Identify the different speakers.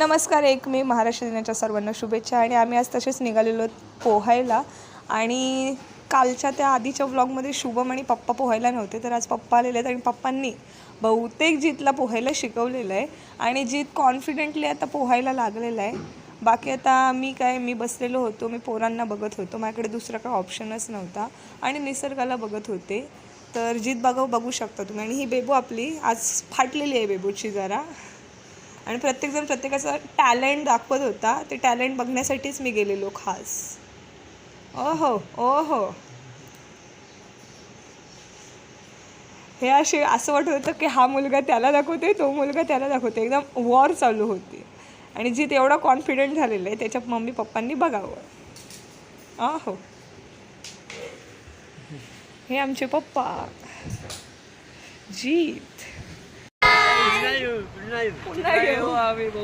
Speaker 1: नमस्कार. मी महाराष्ट्र दिनाच्या सर्वांना शुभेच्छा. आणि आम्ही आज तसेच निघालेलो पोहायला. आणि कालच्या त्या आधीच्या व्लॉगमध्ये शुभम आणि पप्पा पोहायला नव्हते, तर आज पप्पा आलेले आहेत आणि पप्पांनी बहुतेक जितला पोहायला शिकवलेलं आहे आणि जित कॉन्फिडेंटली आता पोहायला लागलेला आहे. बाकी आता मी बसलेलो होतो, मी पोरांना बघत होतो, माझ्याकडे दुसरा काही ऑप्शनच नव्हता आणि निसर्गाला बघत होते. तर जित बघू शकता तुम्ही. आणि ही बेबू आपली आज फाटलेली आहे बेबूची जरा. आणि प्रत्येकजण प्रत्येकाचा टॅलेंट दाखवत होता. ते टॅलेंट बघण्यासाठीच मी गेलेलो खास. ओहो ओहो, हे असं वाटत होतं की हा मुलगा त्याला दाखवते, तो मुलगा त्याला दाखवते. एकदम वॉर चालू होती. आणि जी तेवढा कॉन्फिडंट झालेलं आहे त्याच्या मम्मी पप्पांनी बघावं. अहो, हे आमचे पप्पा जीत. पुन्हा येऊ आम्ही.